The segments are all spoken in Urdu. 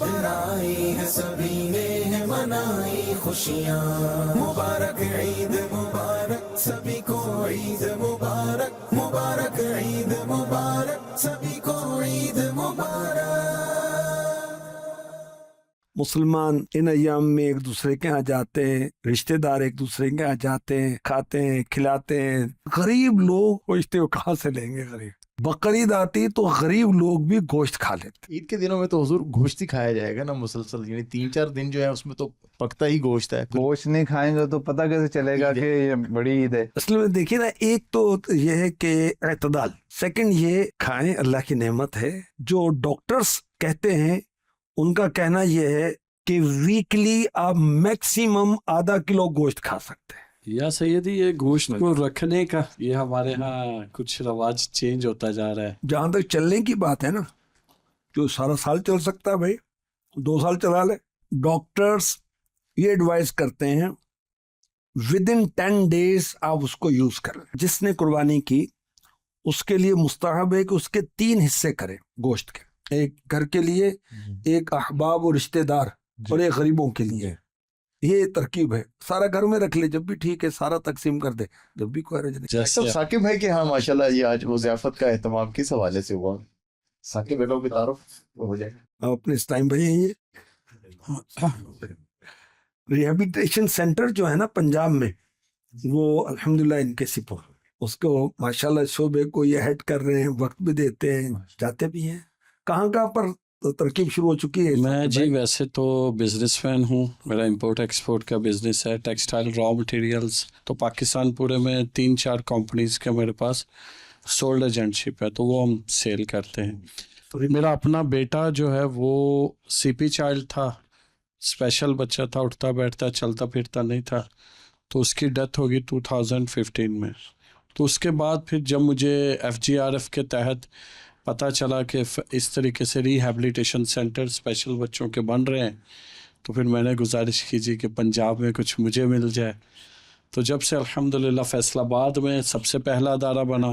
پر آئی ہے سبھی نے ہے منائی خوشیاں. مبارک عید مبارک سبھی کو عید مبارک. مبارک عید مبارک سبھی کو عید مبارک. مسلمان ان ایام میں ایک دوسرے کے یہاں جاتے ہیں، رشتہ دار ایک دوسرے کے یہاں جاتے ہیں، کھاتے ہیں، کھلاتے ہیں. غریب لوگ پوچھتے ہو کہاں سے لیں گے؟ غریب بقرعید آتی تو غریب لوگ بھی گوشت کھا لیتے. عید کے دنوں میں تو حضور گوشت ہی کھایا جائے گا نا مسلسل، یعنی 3-4 دن جو ہے اس میں تو پکتا ہی گوشت ہے. گوشت نہیں کھائیں گے تو پتہ کیسے چلے گا کہ یہ بڑی عید ہے؟ اصل میں دیکھیے نا، ایک تو یہ ہے کہ اعتدال، سیکنڈ یہ کھائیں، اللہ کی نعمت ہے. جو ڈاکٹرز کہتے ہیں ان کا کہنا یہ ہے کہ ویکلی آپ میکسیمم ½ کلو گوشت کھا سکتے ہیں. یا سیدی یہ گوشت کو رکھنے کا یہ ہمارے ہاں کچھ رواج چینج ہوتا جا رہا ہے. جہاں تک چلنے کی بات ہے نا، جو سارا سال چل سکتا ہے بھائی 2 سال چلا لے. ڈاکٹرز یہ ایڈوائز کرتے ہیں ودن 10 days آپ اس کو یوز کریں. جس نے قربانی کی اس کے لیے مستحب ہے کہ اس کے 3 حصے کریں گوشت کے، ایک گھر کے لیے، ایک احباب اور رشتہ دار، اور ایک غریبوں کے لیے. یہ ترکیب ہے. سارا گھر میں رکھ لے جب بھی ٹھیک ہے، سارا تقسیم کر دے جب بھی کوئی حرج نہیں. سب ثاقب ہے کہ ہاں ماشاءاللہ یہ آج وہ ضیافت کا اہتمام کس حوالے سے ہوا؟ ثاقب ہے لوگ تعارف ہو جائے. آپ اپنے اس ٹائم بھائی یہ ریہیبلیٹیشن سینٹر جو ہے نا پنجاب میں، وہ الحمدللہ ان کے سپر، اس کو ماشاءاللہ شعبے کو یہ ہیڈ کر رہے ہیں، وقت بھی دیتے ہیں، جاتے بھی ہیں. کہاں پر ترکیب شروع ہو چکی ہے؟ میں جی ویسے تو بزنس مین ہوں، میرا امپورٹ ایکسپورٹ کا بزنس ہے، ٹیکسٹائل را مٹیریلز. تو پاکستان پورے میں 3-4 کمپنیز کے میرے پاس سولڈ ایجنٹ شپ ہے، تو وہ ہم سیل کرتے ہیں. میرا اپنا بیٹا جو ہے وہ سی پی چائلڈ تھا، اسپیشل بچہ تھا، اٹھتا بیٹھتا چلتا پھرتا نہیں تھا. تو اس کی ڈیتھ ہوگی 2015 میں. تو اس کے بعد پھر جب مجھے FGRF کے تحت پتہ چلا کہ اس طریقے سے ریہیبلیٹیشن سینٹر اسپیشل بچوں کے بن رہے ہیں، تو پھر میں نے گزارش کی جی کہ پنجاب میں کچھ مجھے مل جائے. تو جب سے الحمدللہ فیصل آباد میں سب سے پہلا ادارہ بنا،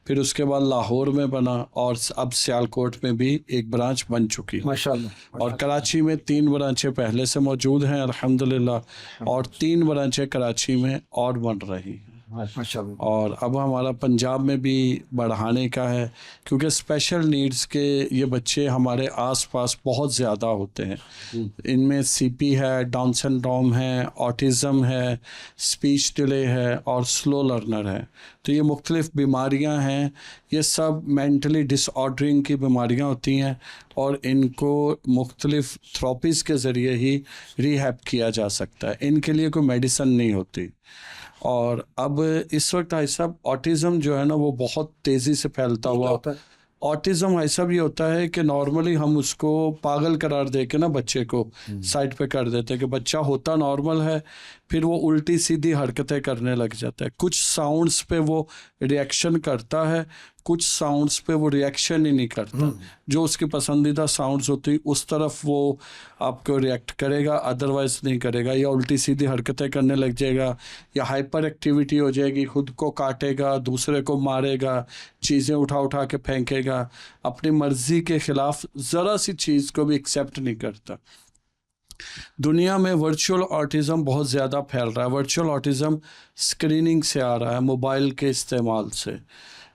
پھر اس کے بعد لاہور میں بنا، اور اب سیالکوٹ میں بھی ایک برانچ بن چکی ماشاءاللہ. اور کراچی میں 3 برانچیں پہلے سے موجود ہیں الحمدللہ، اور 3 برانچیں کراچی میں اور بن رہی ہیں. اور اب ہمارا پنجاب میں بھی بڑھانے کا ہے، کیونکہ اسپیشل نیڈز کے یہ بچے ہمارے آس پاس بہت زیادہ ہوتے ہیں. ان میں سی پی ہے، ڈاؤن سنڈروم ہے، آٹزم ہے، اسپیچ ڈیلے ہے، اور سلو لرنر ہے. تو یہ مختلف بیماریاں ہیں، یہ سب مینٹلی ڈس آرڈرنگ کی بیماریاں ہوتی ہیں، اور ان کو مختلف تھراپیز کے ذریعے ہی ریہیب کیا جا سکتا ہے. ان کے لیے کوئی میڈیسن نہیں ہوتی. اور اب اس وقت بھائی صاحب آٹزم جو ہے نا وہ بہت تیزی سے پھیلتا ہوا. آٹزم بھائی صاحب یہ ہوتا ہے کہ نارملی ہم اس کو پاگل قرار دے کے نا بچے کو سائڈ پہ کر دیتے کہ بچہ ہوتا نارمل ہے، پھر وہ الٹی سیدھی حرکتیں کرنے لگ جاتا ہے. کچھ ساؤنڈز پہ وہ ریئیکشن کرتا ہے، کچھ ساؤنڈز پہ وہ ریئیکشن ہی نہیں کرتا. جو اس کی پسندیدہ ساؤنڈز ہوتی اس طرف وہ آپ کو ریئیکٹ کرے گا، ادروائز نہیں کرے گا. یا الٹی سیدھی حرکتیں کرنے لگ جائے گا، یا ہائپر ایکٹیویٹی ہو جائے گی، خود کو کاٹے گا، دوسرے کو مارے گا، چیزیں اٹھا کے پھینکے گا، اپنی مرضی کے خلاف ذرا سی چیز کو بھی ایکسیپٹ نہیں کرتا. دنیا میں ورچوئل آٹزم بہت زیادہ پھیل رہا ہے. ورچوئل آٹزم اسکریننگ سے آ رہا ہے، موبائل کے استعمال سے.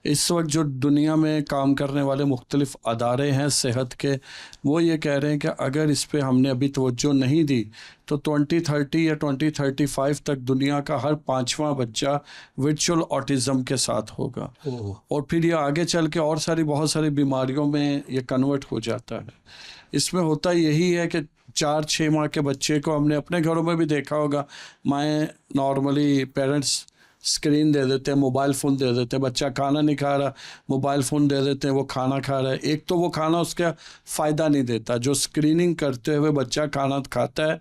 اس وقت جو دنیا میں کام کرنے والے مختلف ادارے ہیں صحت کے، وہ یہ کہہ رہے ہیں کہ اگر اس پہ ہم نے ابھی توجہ نہیں دی تو 2030 یا 2035 تک دنیا کا ہر 5واں بچہ ورچوئل آٹزم کے ساتھ ہوگا. اور پھر یہ آگے چل کے اور بہت ساری بیماریوں میں یہ کنورٹ ہو جاتا ہے. اس میں ہوتا یہی ہے کہ 4-6 ماہ کے بچے کو ہم نے اپنے گھروں میں بھی دیکھا ہوگا، مائیں نارملی پیرنٹس اسکرین دے دیتے ہیں، موبائل فون دے دیتے ہیں، بچہ کھانا نہیں کھا رہا، موبائل فون دے دیتے ہیں، وہ کھانا کھا رہا ہے. ایک تو وہ کھانا اس کا فائدہ نہیں دیتا، جو اسکریننگ کرتے ہوئے بچہ کھانا کھاتا ہے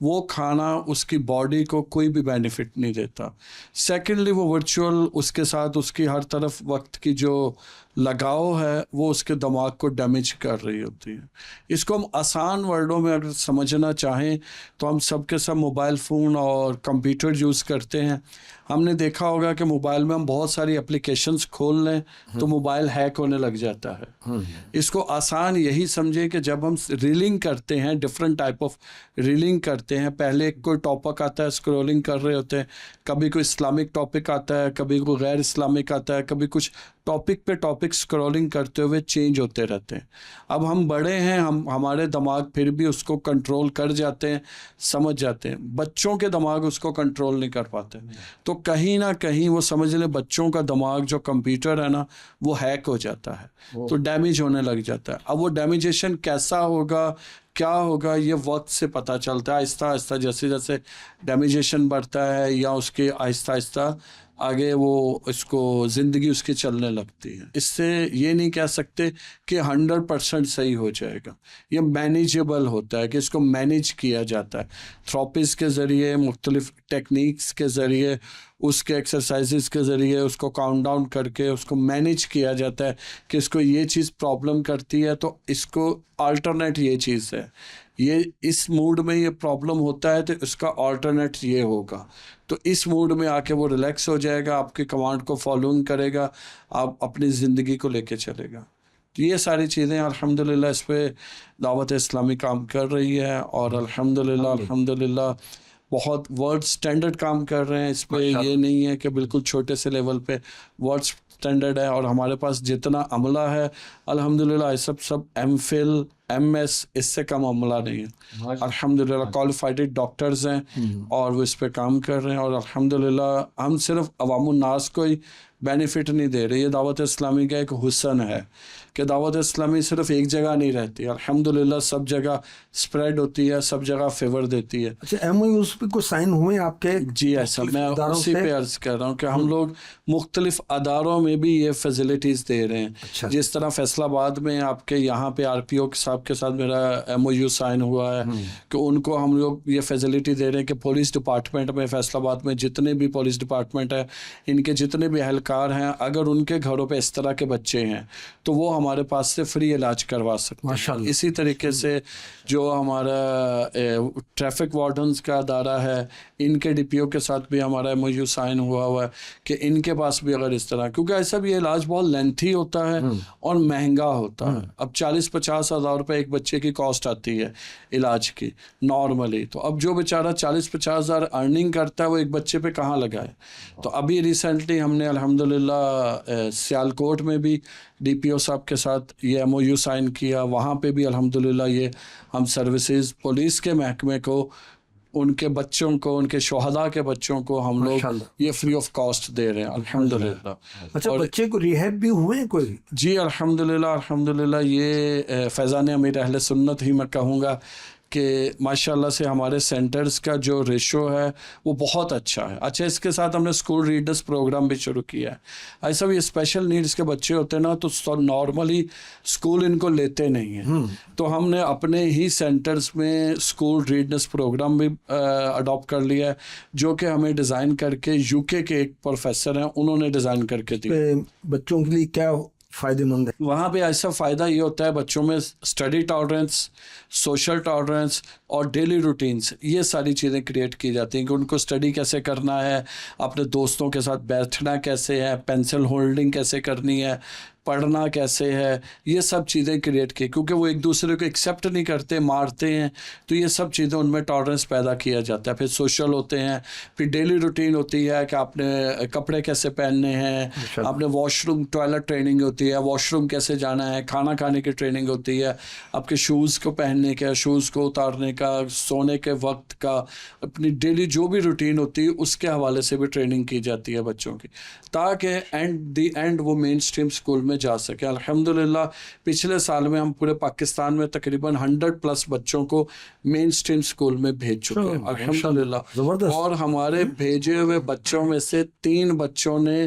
وہ کھانا اس کی باڈی کو کوئی بھی بینیفٹ نہیں دیتا. سیکنڈلی وہ ورچوئل اس کے ساتھ اس کی ہر طرف وقت کی جو لگاؤ ہے وہ اس کے دماغ کو ڈیمیج کر رہی ہوتی ہے. اس کو ہم آسان ورڈوں میں اگر سمجھنا چاہیں تو ہم سب کے سب موبائل فون اور کمپیوٹر یوز کرتے ہیں. ہم نے دیکھا ہوگا کہ موبائل میں ہم بہت ساری اپلیکیشنز کھول لیں تو موبائل ہیک ہونے لگ جاتا ہے. اس کو آسان یہی سمجھیں کہ جب ہم ریلنگ کرتے ہیں, ڈفرینٹ ٹائپ آف ریلنگ کرتے ہیں, پہلے کوئی ٹاپک آتا ہے, اسکرولنگ کر رہے ہوتے ہیں, کبھی کوئی اسلامک ٹاپک آتا ہے, کبھی کوئی غیر اسلامک آتا ہے, کبھی کچھ ٹاپک پہ ٹاپک اسکرولنگ کرتے ہوئے چینج ہوتے رہتے ہیں. اب ہم بڑے ہیں, ہمارے دماغ پھر بھی اس کو کنٹرول کر جاتے ہیں, سمجھ جاتے ہیں. بچوں کے دماغ اس کو کنٹرول نہیں کر پاتے. تو کہیں نہ کہیں وہ سمجھ لیں بچوں کا دماغ جو کمپیوٹر ہے نا وہ ہیک ہو جاتا ہے, تو ڈیمیج ہونے لگ جاتا ہے. اب وہ ڈیمیجیشن کیسا ہوگا, کیا ہوگا, یہ وقت سے پتہ چلتا ہے. آہستہ آہستہ جیسے جیسے ڈیمیجیشن بڑھتا ہے یا اس کے آہستہ آہستہ آگے وہ اس کو زندگی اس کی چلنے لگتی ہے. اس سے یہ نہیں کہہ سکتے کہ 100% صحیح ہو جائے گا. یہ مینیجیبل ہوتا ہے کہ اس کو مینیج کیا جاتا ہے تھراپیز کے ذریعے, مختلف ٹیکنیکس کے ذریعے, اس کے ایکسرسائزز کے ذریعے اس کو کاؤنٹ ڈاؤن کر کے اس کو مینیج کیا جاتا ہے کہ اس کو یہ چیز پرابلم کرتی ہے تو اس کو آلٹرنیٹ یہ چیز ہے, یہ اس موڈ میں یہ پرابلم ہوتا ہے تو اس کا آلٹرنیٹ یہ ہوگا. تو اس موڈ میں آ کے وہ ریلیکس ہو جائے گا, آپ کی کمانڈ کو فالوئنگ کرے گا, آپ اپنی زندگی کو لے کے چلے گا. تو یہ ساری چیزیں الحمدللہ اس پہ دعوت اسلامی کام کر رہی ہے اور الحمدللہ بہت ورلڈ سٹینڈرڈ کام کر رہے ہیں اس پہ. یہ نہیں ہے کہ بالکل چھوٹے سے لیول پہ, ورلڈ سٹینڈرڈ ہے. اور ہمارے پاس جتنا عملہ ہے الحمدللہ یہ سب ایم فل ایم ایس اس سے کم عملہ نہیں ہے. الحمدللہ کوالیفائڈ ڈاکٹرز ہیں اور وہ اس پہ کام کر رہے ہیں. اور الحمدللہ ہم صرف عوام الناس کو ہی بینیفٹ نہیں دے رہے. یہ دعوت اسلامی کا ایک حسن ہے کہ دعوت اسلامی صرف ایک جگہ نہیں رہتی, الحمدللہ سب جگہ سپریڈ ہوتی ہے, سب جگہ فیور دیتی ہے. اچھا ایم او یوز پہ کوئی سائن ہوئے آپ کے؟ جی ایسا میں اسی پہ عرض کر رہا ہوں کہ ہم لوگ مختلف اداروں میں بھی یہ فیسلٹیز دے رہے ہیں. جس طرح فیصل آباد میں آپ کے یہاں پہ آر پی او صاحب کے ساتھ میرا ایم او یو سائن ہوا ہے کہ ان کو ہم لوگ یہ فیسلٹی دے رہے ہیں کہ پولیس ڈپارٹمنٹ میں, فیصل آباد میں جتنے بھی پولیس ڈپارٹمنٹ ہے, ان کے جتنے بھی اہلکار ہیں, اگر ان کے گھروں پہ اس طرح کے بچے ہیں تو وہ ہمارے پاس سے فری علاج کروا سکتے ہیں. اسی طریقے سے جو ہمارا ٹریفک وارڈنز کا ادارہ ہے, ان کے ڈی پی او کے ساتھ بھی ہمارا ایم او یو سائن ہوا ہے کہ ان کے پاس بھی اگر اس طرح, کیونکہ ایسا بھی یہ علاج بہت لینتھی ہوتا ہے اور مہنگا ہوتا ہے. اب 40-50 ہزار روپے ایک بچے کی کاسٹ آتی ہے علاج کی نارملی. تو اب جو بیچارہ 40-50 ہزار ارننگ کرتا ہے وہ ایک بچے پہ کہاں لگائے. تو ابھی ریسنٹلی ہم نے الحمدللہ سیالکوٹ میں بھی ڈی پی او صاحب کے ساتھ یہ ایم او یو سائن کیا. وہاں پہ بھی الحمدللہ یہ ہم سروسز پولیس کے محکمے کو, ان کے بچوں کو, ان کے شہداء کے بچوں کو ہم لوگ یہ فری آف کاسٹ دے رہے ہیں الحمدللہ. اچھا بچے کو ریہیب بھی ہوئے کوئی؟ جی الحمدللہ یہ فیضان امیر اہل سنت ہی میں کہوں گا کہ ماشاءاللہ سے ہمارے سینٹرز کا جو ریشو ہے وہ بہت اچھا ہے. اچھا اس کے ساتھ ہم نے اسکول ریڈرز پروگرام بھی شروع کیا ہے. ایسا بھی اسپیشل نیڈس کے بچے ہوتے ہیں نا تو نارملی اسکول ان کو لیتے نہیں ہیں, تو ہم نے اپنے ہی سینٹرز میں اسکول ریڈرز پروگرام بھی اڈاپٹ کر لیا ہے, جو کہ ہمیں ڈیزائن کر کے یو کے ایک پروفیسر ہیں انہوں نے ڈیزائن کر کے دیا. بچوں کے لیے کیا فائدے مند ہے وہاں پہ؟ ایسا فائدہ یہ ہوتا ہے بچوں میں اسٹڈی ٹالرنس, سوشل ٹالرنس اور ڈیلی روٹینس, یہ ساری چیزیں کریٹ کی جاتی ہیں کہ ان کو اسٹڈی کیسے کرنا ہے, اپنے دوستوں کے ساتھ بیٹھنا کیسے ہے, پینسل ہولڈنگ کیسے کرنی ہے, پڑھنا کیسے ہے, یہ سب چیزیں کریٹ کی. کیونکہ وہ ایک دوسرے کو ایکسیپٹ نہیں کرتے, مارتے ہیں, تو یہ سب چیزیں ان میں ٹالرنس پیدا کیا جاتا ہے. پھر سوشل ہوتے ہیں, پھر ڈیلی روٹین ہوتی ہے کہ آپ نے کپڑے کیسے پہننے ہیں, آپ نے واش روم ٹوائلٹ ٹریننگ ہوتی ہے, واش روم کیسے جانا ہے, کھانا کھانے کی ٹریننگ ہوتی ہے, آپ کے شوز کو پہننے کا, شوز کو اتارنے کا, سونے کے وقت کا, اپنی ڈیلی جو بھی روٹین ہوتی ہے اس کے حوالے سے بھی ٹریننگ کی جاتی ہے بچوں کی, تاکہ اینڈ وہ مین اسٹریم اسکول میں جا سکے. الحمدللہ پچھلے سال میں ہم پورے پاکستان میں تقریباً 100+ بچوں کو مین اسٹریم اسکول میں بھیج چکے ہیں الحمدللہ. اور ہمارے بھیجے ہوئے بچوں میں سے 3 بچوں نے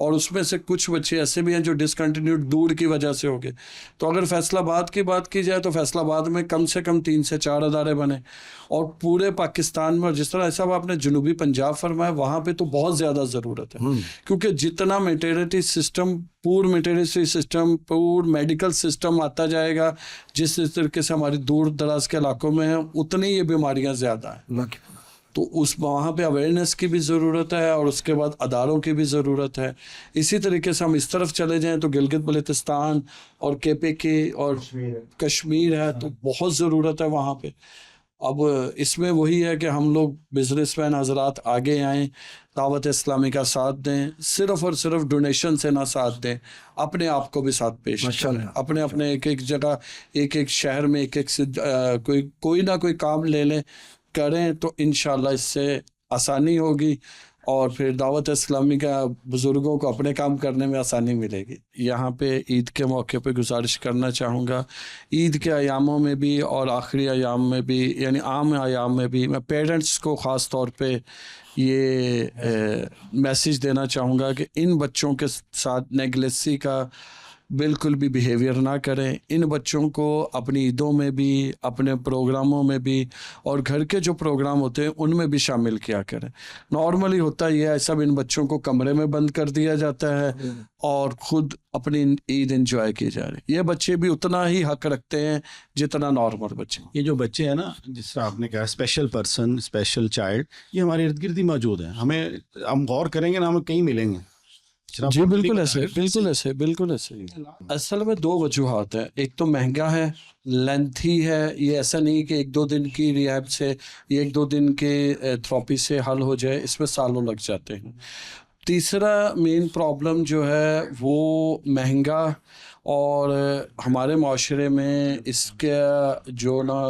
اور اس میں سے کچھ بچے ایسے بھی ہیں جو ڈسکنٹینیوڈ دور کی وجہ سے ہو گئے. تو اگر فیصل آباد کی بات کی جائے تو فیصل آباد میں کم سے کم 3 سے 4 ادارے بنے, اور پورے پاکستان میں, اور جس طرح ایسا آپ نے جنوبی پنجاب فرمایا, وہاں پہ تو بہت زیادہ ضرورت ہے, کیونکہ جتنا maternity system, maternity system, medical system آتا جائے گا جس طریقے سے ہماری دور دراز کے علاقوں میں ہیں, اتنی یہ بیماریاں زیادہ ہیں. تو وہاں پہ اویئرنیس کی بھی ضرورت ہے, اور اس کے بعد اداروں کی بھی ضرورت ہے. اسی طریقے سے ہم اس طرف چلے جائیں تو گلگت بلتستان اور KPK اور کشمیر ہے, تو بہت ضرورت ہے وہاں پہ. اب اس میں وہی ہے کہ ہم لوگ بزنس مین حضرات آگے آئیں, دعوت اسلامی کا ساتھ دیں, صرف اور صرف ڈونیشن سے نہ ساتھ دیں, اپنے آپ کو بھی ساتھ پیش کریں, اپنے ایک جگہ, ایک شہر میں کوئی نہ کوئی کام لے لیں, کریں, تو انشاءاللہ اس سے آسانی ہوگی, اور پھر دعوت اسلامی کا بزرگوں کو اپنے کام کرنے میں آسانی ملے گی. یہاں پہ عید کے موقع پہ گزارش کرنا چاہوں گا, عید کے ایاموں میں بھی اور آخری ایام میں بھی, یعنی عام ایام میں بھی, میں پیرنٹس کو خاص طور پہ یہ میسیج دینا چاہوں گا کہ ان بچوں کے ساتھ نیگلیسی کا بالکل بھی بیہیویئر نہ کریں. ان بچوں کو اپنی عیدوں میں بھی, اپنے پروگراموں میں بھی, اور گھر کے جو پروگرام ہوتے ہیں ان میں بھی شامل کیا کریں. نارملی ہوتا یہ ہے, سب ان بچوں کو کمرے میں بند کر دیا جاتا ہے اور خود اپنی عید انجوائے کی جا رہی. یہ بچے بھی اتنا ہی حق رکھتے ہیں جتنا نارمل بچے. یہ جو بچے ہیں نا, جس طرح آپ نے کہا اسپیشل پرسن, اسپیشل چائلڈ, یہ ہمارے ارد گرد ہی موجود ہیں. ہم غور کریں گے نا, ہمیں کہیں ملیں گے. جی بالکل ایسے. اصل میں 2 وجوہات ہیں. ایک تو مہنگا ہے, لینتھی ہے, یہ ایسا نہیں کہ 1-2 دن کی ریہیب سے, 1-2 دن کے تھراپی سے حل ہو جائے, اس میں سالوں لگ جاتے ہیں. تیسرا مین پرابلم جو ہے وہ مہنگا, اور ہمارے معاشرے میں اس کا جو نا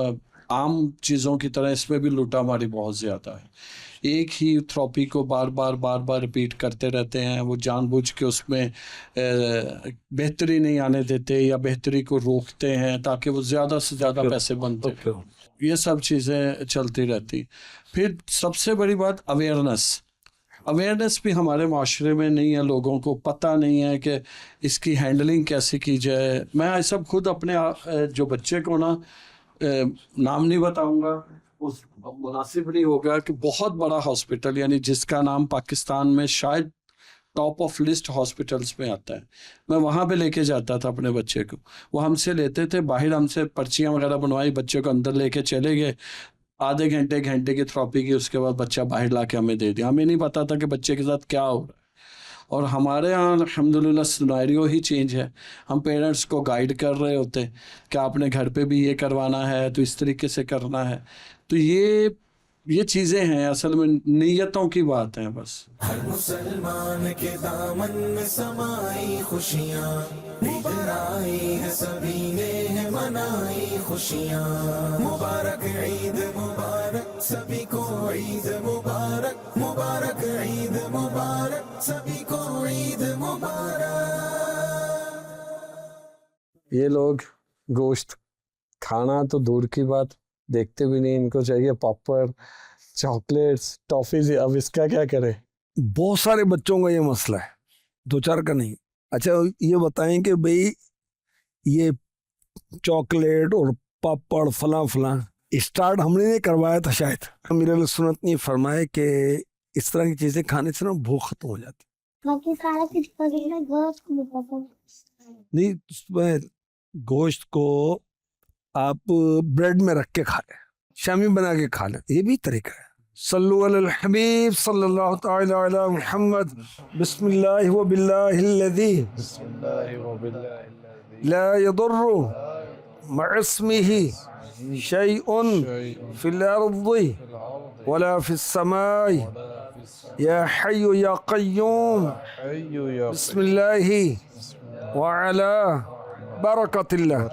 عام چیزوں کی طرح اس میں بھی لوٹا ماری بہت زیادہ ہے. ایک ہی تھراپی کو بار بار ریپیٹ کرتے رہتے ہیں. وہ جان بوجھ کے اس میں بہتری نہیں آنے دیتے, یا بہتری کو روکتے ہیں تاکہ وہ زیادہ سے زیادہ پیسے بنتے. یہ سب چیزیں چلتی رہتی. پھر سب سے بڑی بات اویئرنیس بھی ہمارے معاشرے میں نہیں ہے. لوگوں کو پتہ نہیں ہے کہ اس کی ہینڈلنگ کیسے کی جائے. میں سب خود اپنے جو بچے کو نا, نام نہیں بتاؤں گا, اس مناسب نہیں ہوگا, کہ بہت بڑا ہاسپٹل, یعنی جس کا نام پاکستان میں شاید ٹاپ آف لسٹ ہاسپٹلس میں آتا ہے, میں وہاں پہ لے کے جاتا تھا اپنے بچے کو. وہ ہم سے لیتے تھے باہر, ہم سے پرچیاں وغیرہ بنوائی, بچے کو اندر لے کے چلے گئے, آدھے گھنٹے کی تھراپی کی, اس کے بعد بچہ باہر لا کے ہمیں دے دیا. ہمیں نہیں پتا تھا کہ بچے کے ساتھ کیا ہو رہا ہے. اور ہمارے یہاں الحمدللہ سیناریو ہی چینج ہے. ہم پیرنٹس کو گائیڈ کر رہے ہوتے کہ آپ نے گھر پہ بھی یہ کروانا ہے تو اس طریقے سے کرنا ہے. تو یہ چیزیں ہیں, اصل میں نیتوں کی بات ہے بس. ہر مسلمان کے دامن میں سمائی خوشیاں, عید آئی ہے سبھی نے ہے منائی خوشیاں. مبارک عید مبارک سبھی کو, عید مبارک, مبارک عید مبارک سبھی کو, عید مبارک. یہ لوگ گوشت کھانا تو دور کی بات, دیکھتے بھی نہیں. ان کو چاہیے پاپڑ, چاکلیٹس, ٹافیز. اب اس کا کیا کرے؟ بہت سارے بچوں کا یہ مسئلہ ہے, 2-4 کا نہیں. اچھا یہ بتائیں کہ بھئی یہ چاکلیٹ اور پاپڑ فلاں اسٹارٹ ہم نے نہیں کروایا تھا شاید. امیر علیہ سنت نے فرمایا کہ اس طرح کی چیزیں کھانے سے نا بھوک ختم ہو جاتی. نہیں, گوشت کو آپ بریڈ میں رکھ کے کھا لیں, شامی بنا کے کھا لیں, یہ بھی طریقہ ہے. صلو علی الحبیب صلی اللہ تعالی علی محمد. بسم اللہ و باللہ الذی لا یضر مع اسمہ شیء فی الارض ولا فی السماء یا حی یا قیوم. بسم اللہ وعلی برکت اللہ.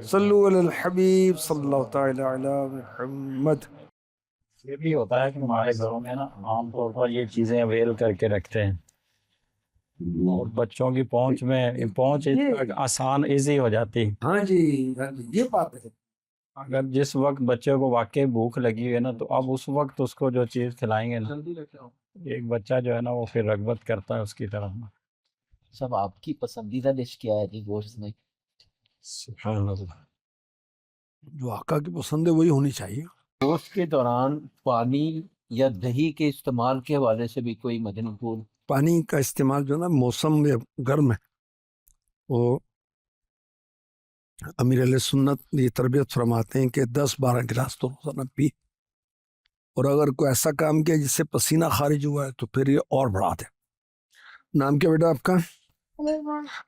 صلو علی الحبیب صلی اللہ تعالی علی محمد. یہ بھی ہوتا ہے کہ ہمارے گھروں میں نا عام طور پر یہ چیزیں اویل کر کے رکھتے ہیں, اور بچوں کی پہنچ آسان ایزی ہو جاتی. ہاں جی, یہ بات ہے. اگر جس وقت بچے کو واقعی بھوک لگی ہوئی ہے نا, تو اب اس وقت اس کو جو چیز کھلائیں گے نا, ایک بچہ جو ہے نا وہ پھر رغبت کرتا ہے اس کی طرف. صاحب آپ کی پسندیدہ ڈش کیا ہے جی گوشت میں؟ سبحان اللہ، جو آقا کی پسند ہے وہی ہونی چاہیے. گوشت کے دوران پانی یا دہی کے استعمال کے حوالے سے بھی کوئی مدنی پھول؟ پانی کا استعمال جو ہے نا موسم میں گرم ہے، وہ امیر علیہ سنت یہ تربیت فرماتے ہیں کہ 10-12 گلاس تو روزانہ پی، اور اگر کوئی ایسا کام کیا جس سے پسینہ خارج ہوا ہے تو پھر یہ اور بڑھا دے. نام کیا بیٹا آپ کا؟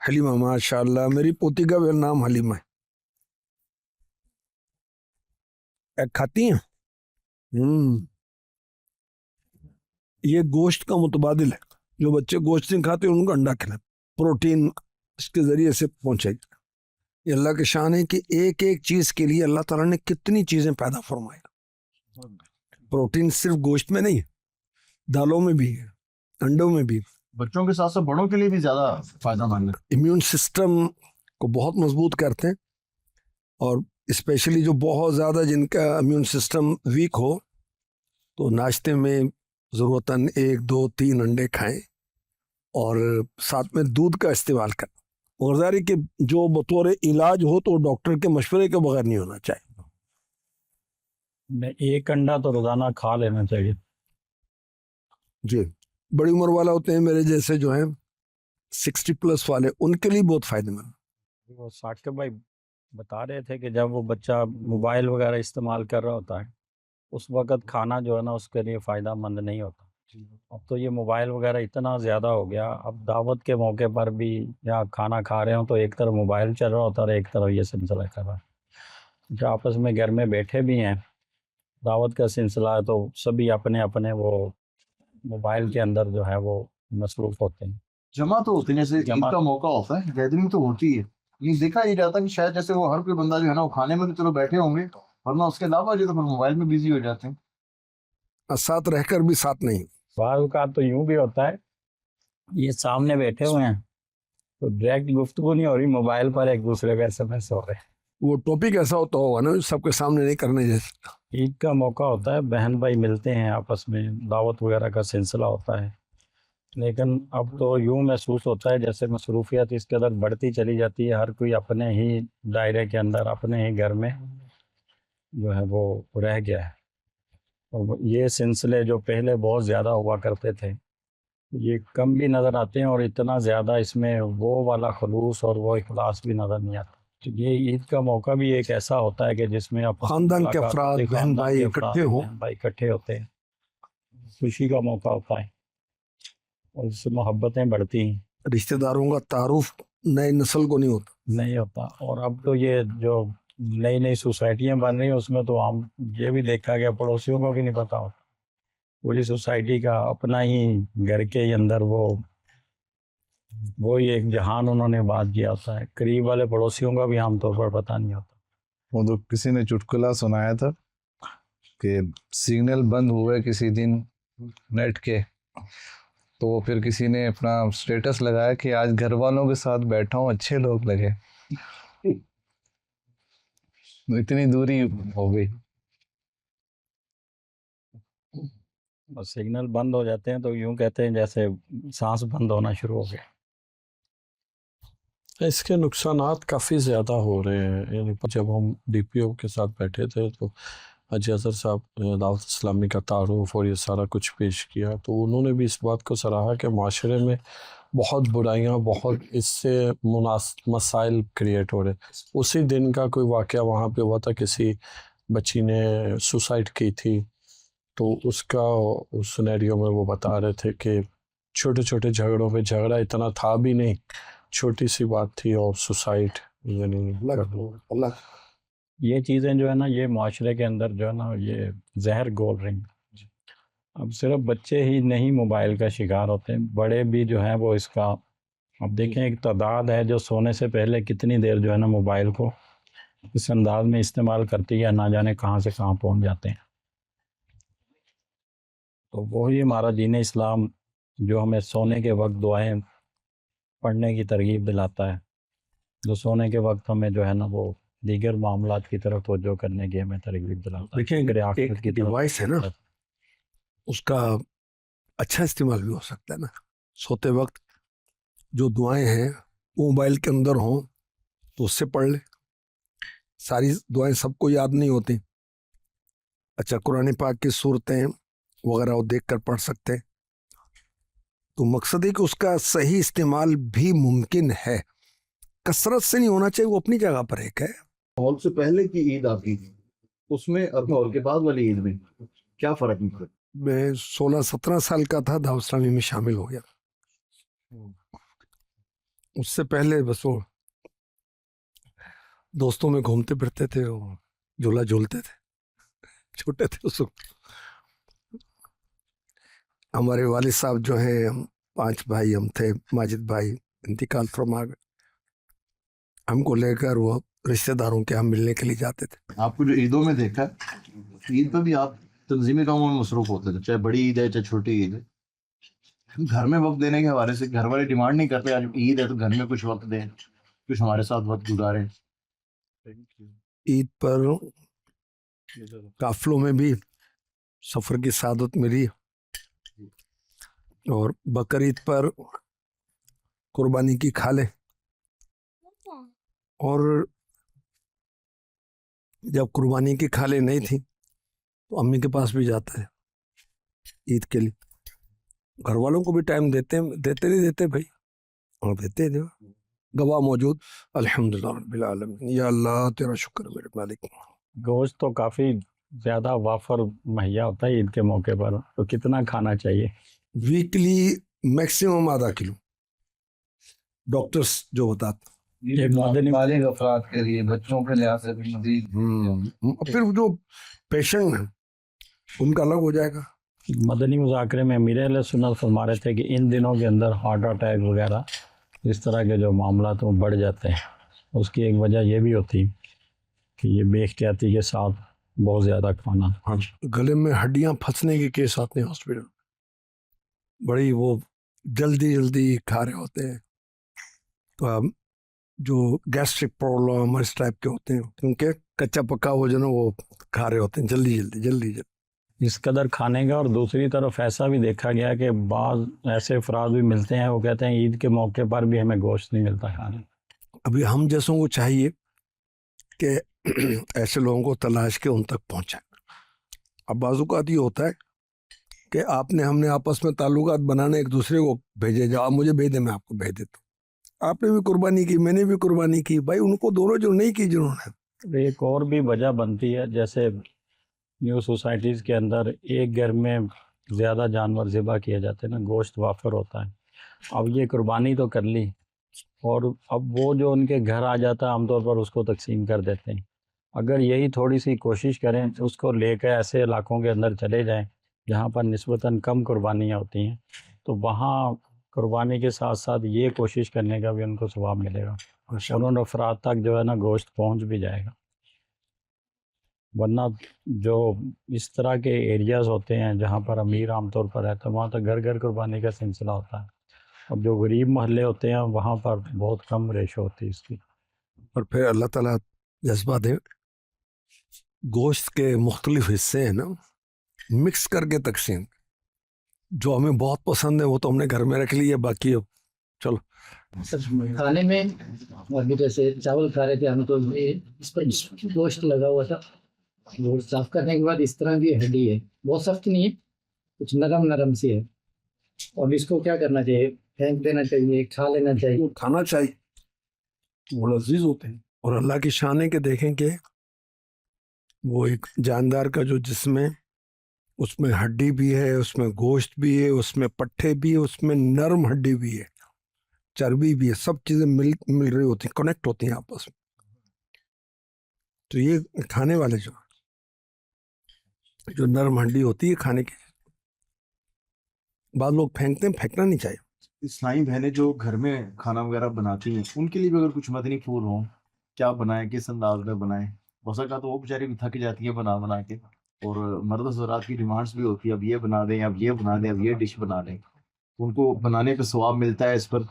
حلیمہ. ماشاء اللہ، میری پوتی کا بھی نام حلیمہ ہے. ایگ کھاتی ہیں؟ یہ گوشت کا متبادل ہے. جو بچے گوشت نہیں کھاتے ان کو انڈا کھلائیں، پروٹین اس کے ذریعے سے پہنچے گا. یہ اللہ کی شان ہے کہ ایک ایک چیز کے لیے اللہ تعالیٰ نے کتنی چیزیں پیدا فرمائی. پروٹین صرف گوشت میں نہیں ہے، دالوں میں بھی ہے، انڈوں میں بھی. بچوں کے ساتھ ساتھ بڑوں کے لیے بھی زیادہ فائدہ مند ہے. امیون سسٹم کو بہت مضبوط کرتے ہیں، اور اسپیشلی جو بہت زیادہ جن کا امیون سسٹم ویک ہو تو ناشتے میں ضرورتاً 1-2-3 انڈے کھائیں، اور ساتھ میں دودھ کا استعمال کریں. اور ظاہر ہے کہ جو بطور علاج ہو تو ڈاکٹر کے مشورے کے بغیر نہیں ہونا چاہیے. ایک انڈا تو روزانہ کھا لینا چاہیے. جی، بڑی عمر والا ہوتے ہیں میرے جیسے جو ہیں 60+ والے، ان کے لیے بہت فائدہ مند. وہ ثاقب بھائی بتا رہے تھے کہ جب وہ بچہ موبائل وغیرہ استعمال کر رہا ہوتا ہے اس وقت کھانا جو ہے نا اس کے لیے فائدہ مند نہیں ہوتا. اب تو یہ موبائل وغیرہ اتنا زیادہ ہو گیا، اب دعوت کے موقع پر بھی یا کھانا کھا رہے ہوں تو ایک طرف موبائل چل رہا ہوتا ہے اور ایک طرف یہ سلسلہ کر رہا ہے. جو آپس میں گھر میں بیٹھے بھی ہیں، دعوت کا سلسلہ ہے تو سبھی اپنے اپنے وہ موبائل کے اندر جو ہے وہ مصروف ہوتے ہیں. جمع تو ہوتے ہیں، جیسے عید کا موقع ہوتا ہے گیدرنگ تو ہوتی ہے. یہ دیکھا نہیں جاتا کہ شاید جیسے وہ ہر کوئی بندہ جو ہے نا وہ کھانے میں تو چلو بیٹھے ہوں گے، ورنہ اس کے علاوہ جو تو پھر موبائل میں بزی ہو جاتے ہیں. ساتھ رہ کر بھی ساتھ نہیں. بعض اوقات تو یوں بھی ہوتا ہے یہ سامنے بیٹھے ہوئے ہیں تو ڈائریکٹ گفتگو نہیں ہو رہی، موبائل پر ایک دوسرے پہ SMS ہو رہے ہیں. وہ ٹاپک ایسا ہوتا ہوگا نا سب کے سامنے نہیں کرنے جیسے. عید کا موقع ہوتا ہے، بہن بھائی ملتے ہیں آپس میں، دعوت وغیرہ کا سلسلہ ہوتا ہے، لیکن اب تو یوں محسوس ہوتا ہے جیسے مصروفیت اس قدر بڑھتی چلی جاتی ہے، ہر کوئی اپنے ہی دائرے کے اندر اپنے ہی گھر میں جو ہے وہ رہ گیا ہے. اور یہ سلسلے جو پہلے بہت زیادہ ہوا کرتے تھے یہ کم بھی نظر آتے ہیں، اور اتنا زیادہ اس میں وہ والا خلوص اور وہ اخلاص بھی نظر نہیں آتا. یہ عید کا موقع بھی ایک ایسا ہوتا ہے کہ جس میں خاندان کے افراد بہن بھائی اکٹھے ہوتے ہیں، خوشی کا موقع ہوتا ہے اور اس سے محبتیں بڑھتی ہیں. رشتہ داروں کا تعارف نئی نسل کو نہیں ہوتا. اور اب تو یہ جو نئی نئی سوسائٹیاں بن رہی ہیں اس میں تو ہم یہ بھی دیکھا گیا پڑوسیوں کو بھی نہیں پتا ہوتا. پوری سوسائٹی کا اپنا ہی گھر کے ہی اندر وہی ایک جہان انہوں نے بات کیا ہوتا ہے، قریب والے پڑوسیوں کا بھی عام طور پر پتہ نہیں ہوتا. وہ تو کسی نے چٹکلا سنایا تھا کہ سگنل بند ہوئے کسی دن نیٹ کے، تو پھر کسی نے اپنا اسٹیٹس لگایا کہ آج گھر والوں کے ساتھ بیٹھا ہوں، اچھے لوگ لگے. اتنی دوری ہو گئی. سگنل بند ہو جاتے ہیں تو یوں کہتے ہیں جیسے سانس بند ہونا شروع ہو گیا. اس کے نقصانات کافی زیادہ ہو رہے ہیں. یعنی جب ہم DPO کے ساتھ بیٹھے تھے تو حاجی اظہر صاحب دعوت اسلامی کا تعارف اور یہ سارا کچھ پیش کیا، تو انہوں نے بھی اس بات کو سراہا کہ معاشرے میں بہت برائیاں، بہت اس سے مسائل کریٹ ہو رہے. اسی دن کا کوئی واقعہ وہاں پہ ہوا تھا، کسی بچی نے سوسائڈ کی تھی، تو اس کا اس سینیریو میں وہ بتا رہے تھے کہ چھوٹے چھوٹے جھگڑوں پہ جھگڑا اتنا تھا بھی نہیں، چھوٹی سی بات تھی اور سوسائڈ. یعنی یہ چیزیں جو ہے نا یہ معاشرے کے اندر جو ہے نا یہ زہر گھول رہی ہیں. اب صرف بچے ہی نہیں موبائل کا شکار ہوتے ہیں، بڑے بھی جو ہیں وہ اس کا، اب دیکھیں ایک تعداد ہے جو سونے سے پہلے کتنی دیر جو ہے نا موبائل کو اس انداز میں استعمال کرتی ہے، نہ جانے کہاں سے کہاں پہنچ جاتے ہیں. تو وہی ہمارا دین اسلام جو ہمیں سونے کے وقت دعائیں پڑھنے کی ترغیب دلاتا ہے، جو سونے کے وقت ہمیں جو ہے نا وہ دیگر معاملات کی طرف توجہ کرنے کی ہمیں ترغیب دلاتا ہے. دیکھیں ایک ڈیوائس ہے نا، اس کا اچھا استعمال بھی ہو سکتا ہے نا. سوتے وقت جو دعائیں ہیں وہ موبائل کے اندر ہوں تو اس سے پڑھ لے. ساری دعائیں سب کو یاد نہیں ہوتی. اچھا قرآن پاک کی صورتیں وغیرہ وہ دیکھ کر پڑھ سکتے. تو مقصد ہے کہ اس کا صحیح استعمال بھی ممکن ہے, کثرت سے نہیں ہونا چاہیے, وہ اپنی جگہ پر ایک ہے. ماحول سے پہلے کی عید آپ کی اس میں اور ماحول کے بعد والی عید میں کیا فرق نکلا؟ میں 16-17 سال کا تھا, دعوت اسلامی میں شامل ہو گیا. اس سے پہلے بس وہ دوستوں میں گھومتے پھرتے تھے, وہ جھولا جھولتے تھے, چھوٹے تھے اس وقت. ہمارے والد صاحب جو ہیں, 5 بھائی ہم تھے, ماجد بھائی انتقال فرما گئے. ہم کو لے کر وہ رشتہ داروں کے ہم ملنے کے لیے جاتے تھے. آپ کو جو عیدوں میں دیکھا عید پہ بھی آپ تنظیمی کاموں میں مصروف ہوتے تھے, چاہے بڑی عید ہے چاہے چھوٹی عید ہے. گھر میں وقت دینے کے حوالے سے گھر والے ڈیمانڈ نہیں کرتے آج عید ہے تو گھر میں کچھ وقت دیں, کچھ ہمارے ساتھ وقت گزاریں؟ عید پر قافلوں میں بھی سفر کی سعادت ملی, اور بقرعید پر قربانی کی کھالیں, اور جب قربانی کی کھالیں نہیں تھیں تو امی کے پاس بھی جاتا ہے عید کے لیے. گھر والوں کو بھی ٹائم دیتے نہیں دیتے بھائی, اور دیتے ہیں گواہ موجود. الحمدللہ رب العالمین, یا اللہ تیرا شکر میرے مالک. گوشت تو کافی زیادہ وافر مہیا ہوتا ہے عید کے موقع پر, تو کتنا کھانا چاہیے؟ ویکلی میکسیمم آدھا کلو, ڈاکٹرز جو بتاتے. بالغ افراد کے لیے, بچوں کے لحاظ سے بھی مزید. پھر جو پیشنٹ ہیں ان کا الگ ہو جائے گا. مدنی مذاکرے میں امیر اہل سنت فرما رہے تھے کہ ان دنوں کے اندر ہارٹ اٹیک وغیرہ اس طرح کے جو معاملات وہ بڑھ جاتے ہیں. اس کی ایک وجہ یہ بھی ہوتی کہ یہ بے احتیاطی کے ساتھ بہت زیادہ کھانا. گلے میں ہڈیاں پھنسنے کے کیس آتے ہیں ہاسپٹل, بڑی وہ جلدی کھا رہے ہوتے ہیں. تو اب جو گیسٹرک پرابلم اس ٹائپ کے ہوتے ہیں, کیونکہ کچا پکا وہ جو نا وہ کھا رہے ہوتے ہیں جلدی. اس قدر کھانے کا. اور دوسری طرف ایسا بھی دیکھا گیا کہ بعض ایسے افراد بھی ملتے ہیں, وہ کہتے ہیں عید کے موقع پر بھی ہمیں گوشت نہیں ملتا کھانے. ابھی ہم جیسوں کو چاہیے کہ ایسے لوگوں کو تلاش کے ان تک پہنچائیں. اب بعض اوقات یہ ہوتا ہے کہ ہم نے آپس میں تعلقات بنانے, ایک دوسرے کو بھیجے, جا آپ مجھے بھیج دیں میں آپ کو بھیج دیتا ہوں. آپ نے بھی قربانی کی, میں نے بھی قربانی کی, بھائی ان کو دونوں جو نہیں کی جنہوں نے. ایک اور بھی وجہ بنتی ہے, جیسے نیو سوسائٹیز کے اندر ایک گھر میں زیادہ جانور ذبح کیے جاتے ہیں نا, گوشت وافر ہوتا ہے. اب یہ قربانی تو کر لی, اور اب وہ جو ان کے گھر آ جاتا ہے عام طور پر اس کو تقسیم کر دیتے ہیں. اگر یہی تھوڑی سی کوشش کریں, اس کو لے کے ایسے علاقوں کے اندر چلے جائیں جہاں پر نسبتاً کم قربانیاں ہوتی ہیں, تو وہاں قربانی کے ساتھ ساتھ یہ کوشش کرنے کا بھی ان کو ثواب ملے گا, اور ان افراد تک جو ہے نا گوشت پہنچ بھی جائے گا. ورنہ جو اس طرح کے ایریاز ہوتے ہیں جہاں پر امیر عام طور پر رہتا ہے, وہاں تو گھر قربانی کا سلسلہ ہوتا ہے. اب جو غریب محلے ہوتے ہیں وہاں پر بہت کم ریشو ہوتی ہے اس کی. اور پھر اللہ تعالیٰ جذبہ دے, گوشت کے مختلف حصے ہیں نا, مکس کر کے تقسیم. جو ہمیں بہت پسند ہے وہ تو ہم نے گھر میں رکھ لی ہے, باقی اب چلو. کھانے میں ابھی جیسے چاول کھا رہے تھے ہم, تو اس پر گوشت لگا ہوا تھا. گوشت صاف کرنے کے بعد اس طرح کی ہڈی ہے, بہت سخت نہیں ہے, کچھ نرم سی ہے. اور اس کو کیا کرنا چاہیے؟ پھینک دینا چاہیے, کھا لینا چاہیے؟ کھانا چاہیے, وہ لذیذ ہوتے ہیں. اور اللہ کی شان ہے کہ دیکھیں کہ وہ ایک جاندار کا جو جسم ہے اس میں ہڈی بھی ہے, اس میں گوشت بھی ہے, اس میں پٹھے بھی ہے, اس میں نرم ہڈی بھی ہے, چربی بھی ہے, سب چیزیں مل رہی ہوتی ہیں, کنیکٹ ہوتی ہیں آپس میں. تو یہ کھانے والے جو نرم ہڈی ہوتی ہے کھانے کی, بعض لوگ پھینکتے ہیں, پھینکنا نہیں چاہیے. اسلامی بہنیں جو گھر میں کھانا وغیرہ بناتی ہیں ان کے لیے بھی اگر کچھ مدنی پھول ہوں, کیا بنائیں, کس انداز میں بنائیں؟ ہو سکتا تو وہ بیچاری بھی تھک جاتی ہیں بنا کے, اور مرد حضرات کی ڈیمانڈس بھی ہوتی ہے, اب یہ بنا دیں, اب یہ بنا دیں, اب یہ ڈش بنا دیں. ان کو بنانے پہ ثواب ملتا ہے, اس پر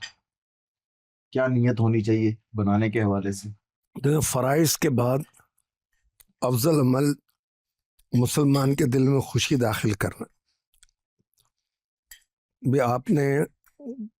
کیا نیت ہونی چاہیے بنانے کے حوالے سے؟ فرائض کے بعد افضل عمل مسلمان کے دل میں خوشی داخل کرنا. بھی آپ نے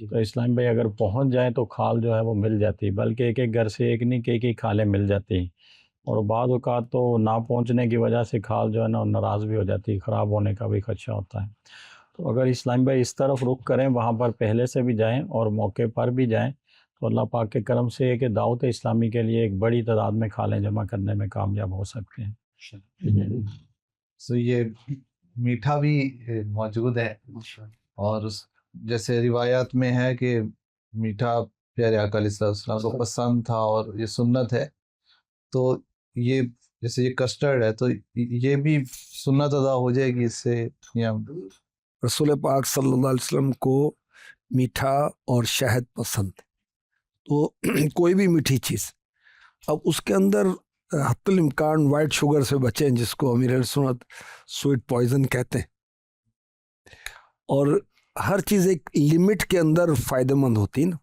تو اسلام بھائی اگر پہنچ جائیں تو کھال جو ہے وہ مل جاتی، بلکہ ایک ایک گھر سے ایک نہیں کہ ایک کھالیں مل جاتی ہیں، اور بعض اوقات تو نہ پہنچنے کی وجہ سے کھال جو ہے نا ناراض بھی ہو جاتی ہے، خراب ہونے کا بھی خدشہ ہوتا ہے۔ تو اگر اسلام بھائی اس طرف رخ کریں، وہاں پر پہلے سے بھی جائیں اور موقع پر بھی جائیں، تو اللہ پاک کے کرم سے ہے کہ دعوت اسلامی کے لیے ایک بڑی تعداد میں کھالیں جمع کرنے میں کامیاب ہو سکتے ہیں۔ یہ میٹھا بھی موجود ہے، اور جیسے روایات میں ہے کہ میٹھا پیارے آقا علیہ السلام کو پسند تھا اور یہ سنت ہے، تو یہ جیسے یہ کسٹرڈ ہے تو یہ بھی سنت ادا ہو جائے گی اس سے، یا رسول پاک صلی اللہ علیہ وسلم کو میٹھا اور شہد پسند، تو کوئی بھی میٹھی چیز، اب اس کے اندر حتی الامکان وائٹ شوگر سے بچیں، جس کو امیر اہل سنت سویٹ پوائزن کہتے ہیں، اور ہر چیز ایک لمٹ کے اندر فائدہ مند ہوتی ہے نا۔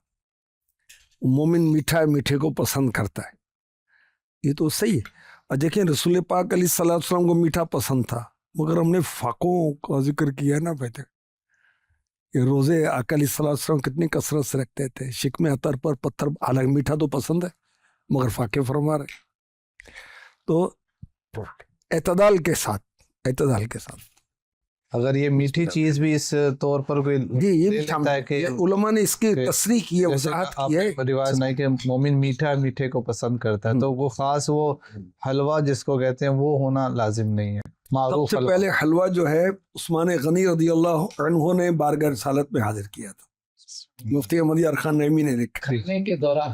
مومن میٹھے کو پسند کرتا ہے، یہ تو صحیح ہے۔ اور دیکھیں رسول پاک علیہ الصلوۃ والسلام کو میٹھا پسند تھا، مگر ہم نے فاقوں کا ذکر کیا ہے نا پہلے، یہ روزے آقا علیہ الصلوۃ والسلام کتنی کثرت سے رکھتے تھے، شکم اطر پر پتھر، حالانکہ میٹھا تو پسند ہے مگر فاقے فرما رہے۔ تو اعتدال کے ساتھ اگر یہ میٹھی چیز بھی اس طور پر کوئی یہ لے لیتا ہے کہ علماء نے اس کی تصریح کی ہے، جیسے وضاحت آپ کی ہے۔ نے روایت سنائی کہ مومن میٹھے کو پسند کرتا ہے، تو وہ خاص وہ حلوہ جس کو کہتے ہیں وہ ہونا لازم نہیں ہے، سب معروف سے پہلے حلوہ جو ہے عثمان غنی رضی اللہ عنہ نے بارگاہ رسالت میں حاضر کیا تھا، مفتی احمد یار خان نعیمی نے لکھا۔ کھانے کے دوران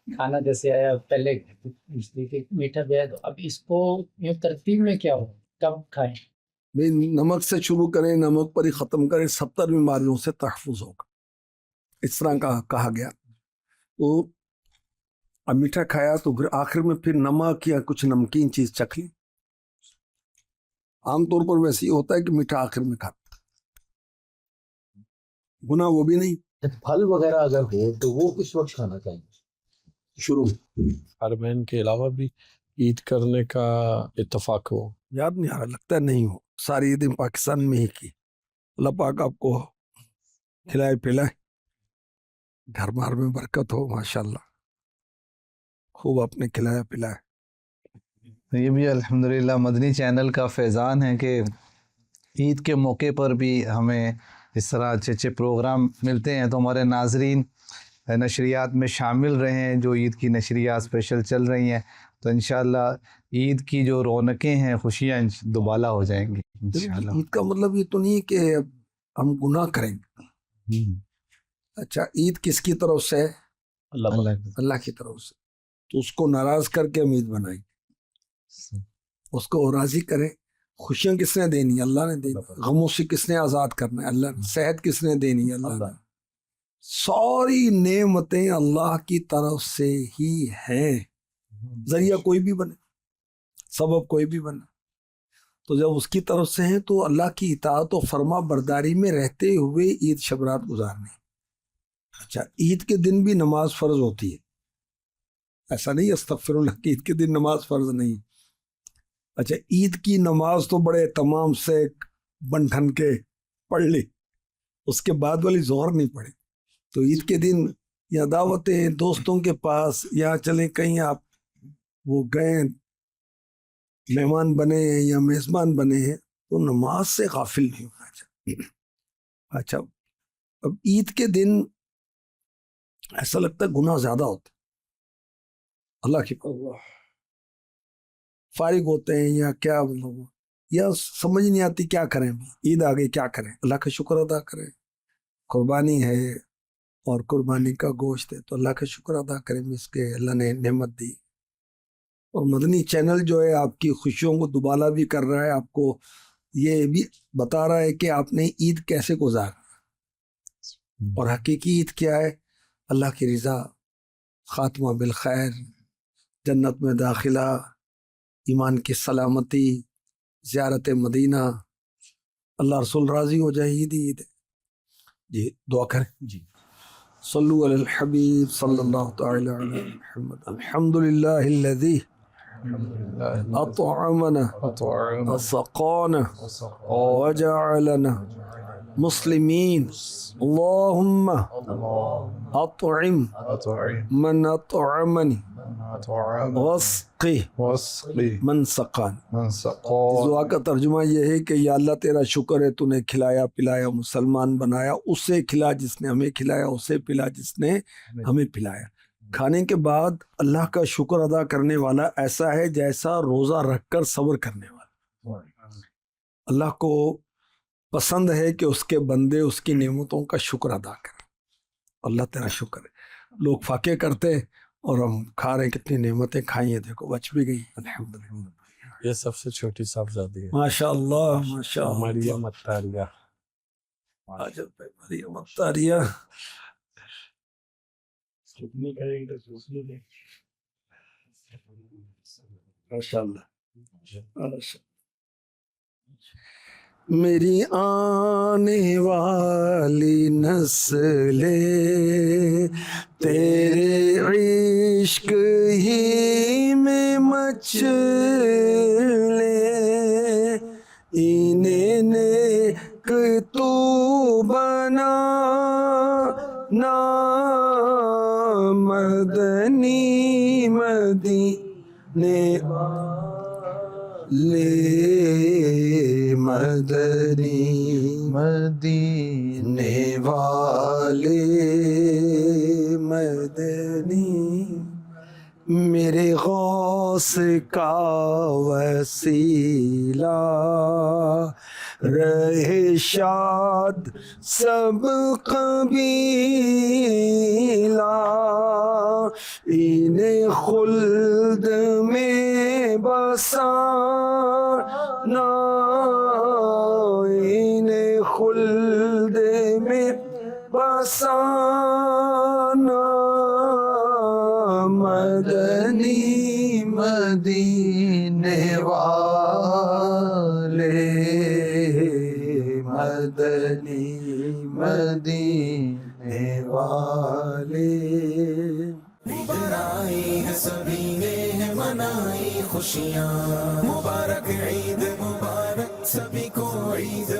کھانا جیسے آیا پہلے میٹھا بھی ہے، تو اب اس کو یہ ترتیب میں کیا ہو، کب کھائیں؟ نمک سے شروع کریں، نمک پر ہی ختم کریں، 70 بیماریوں سے تحفظ ہوگا، اس طرح کا کہا گیا۔ تو اب میٹھا کھایا تو پھر آخر میں پھر نمک یا کچھ نمکین چیز چکھ لی۔ عام طور پر ویسے ہی ہوتا ہے کہ میٹھا آخر میں کھاتا، گناہ وہ بھی نہیں۔ پھل وغیرہ اگر ہو تو وہ کس وقت کھانا چاہیے؟ شروع حرمین کے علاوہ بھی عید کرنے کا اتفاق ہو؟ یاد نہیں آ رہا، لگتا ہے نہیں ہو، ساری عیدیں پاکستان میں ہی کی۔ اللہ پاک آپ کو کھلائے پلائے، گھر بار میں برکت ہو، ماشاءاللہ خوب آپ نے کھلایا پلایا۔ یہ بھی الحمدللہ مدنی چینل کا فیضان ہے کہ عید کے موقع پر بھی ہمیں اس طرح اچھے اچھے پروگرام ملتے ہیں، تو ہمارے ناظرین نشریات میں شامل رہے ہیں، جو عید کی نشریات اسپیشل چل رہی ہیں، تو انشاءاللہ عید کی جو رونقیں ہیں، خوشیاں دوبالا ہو جائیں گی انشاءاللہ۔ عید کا مطلب یہ تو نہیں ہے کہ ہم گناہ کریں گے۔ اچھا، عید کس کی طرف سے ہے؟ اللہ کی طرف سے، تو اس کو ناراض کر کے ہم عید بنائیں، اس کو راضی کریں۔ خوشیاں کس نے دینی؟ اللہ نے دینی۔ غموں سے کس نے آزاد کرنا ہے؟ اللہ نے۔ صحت کس نے دینی ہے؟ اللہ نے۔ ساری نعمتیں اللہ کی طرف سے ہی ہیں، ذریعہ کوئی بھی بنے، سبب کوئی بھی بنے، تو جب اس کی طرف سے ہیں تو اللہ کی اطاعت و فرما برداری میں رہتے ہوئے عید شبرات گزارنے۔ اچھا، عید کے دن بھی نماز فرض ہوتی ہے، ایسا نہیں استغفر اللہ کہ عید کے دن نماز فرض نہیں۔ اچھا، عید کی نماز تو بڑے تمام سے بن ٹھن کے پڑھ لی، اس کے بعد والی ظہر نہیں پڑھی، تو عید کے دن یا دعوتیں دوستوں کے پاس، یا چلیں کہیں آپ وہ گئے مہمان بنے ہیں یا میزبان بنے ہیں، تو نماز سے غافل نہیں ہونا چاہیے۔ اچھا، اب عید کے دن ایسا لگتا ہے گناہ زیادہ ہوتے، اللہ کی فارغ ہوتے ہیں یا کیا، یا سمجھ نہیں آتی کیا کریں، عید آ گئی کیا کریں، اللہ کا شکر ادا کریں، قربانی ہے اور قربانی کا گوشت ہے تو اللہ کا شکر ادا کریں اس کے اللہ نے نعمت دی۔ اور مدنی چینل جو ہے آپ کی خوشیوں کو دوبالا بھی کر رہا ہے، آپ کو یہ بھی بتا رہا ہے کہ آپ نے عید کیسے گزارا، اور حقیقی عید کیا ہے؟ اللہ کی رضا، خاتمہ بالخیر، جنت میں داخلہ، ایمان کی سلامتی، زیارت مدینہ، اللہ رسول راضی ہو جائے، عید ہے۔ جی دعا کریں۔ جی صلو علی الحبیب صلی اللہ تعالی علی محمد۔ الحمدللہ الذی اطعمنا وسقانا وجعلنا مسلمین اللہم اطعم من اطعمنی واسقی من سقان. اس دعا کا ترجمہ یہ ہے کہ یا اللہ تیرا شکر ہے تو نے کھلایا پلایا مسلمان بنایا، اسے کھلا جس نے ہمیں کھلایا، اسے پلا جس نے ہمیں پلایا. کھانے کے بعد اللہ کا شکر ادا کرنے والا ایسا ہے جیسا روزہ رکھ کر صبر کرنے والا. اللہ کو پسند ہے کہ اس کے بندے اس کی نعمتوں کا شکر ادا کریں. اللہ تیرا شکر ہے. لوگ فاقے کرتے اور ہم کھا رہے ہیں، کتنی نعمتیں کھائی ہیں، دیکھو بچ بھی گئی الحمدللہ. یہ سب سے چھوٹی صاحبزادی ہے ماشاء اللہ ماشاء اللہ. مریم الطاہریہ. عجب ہے مریم الطاہریہ. ماشاء اللہ. میری آنے والی نسلیں تیرے عشق ہی میں مچلے، انہیں نیک تو بنا نا مدنی مدینے لے مدنی مدینے والے مدنی. میرے غوث کا وسیلہ رہے شاد سب قبیلہ، انہیں خلد میں بسانا، انہیں خلد میں بسانا، مدنی مدینے والے مدنی مدینے والے. بنائی ہے سبھی نے ہے منائی خوشیاں، مبارک عید مبارک سبھی کو عید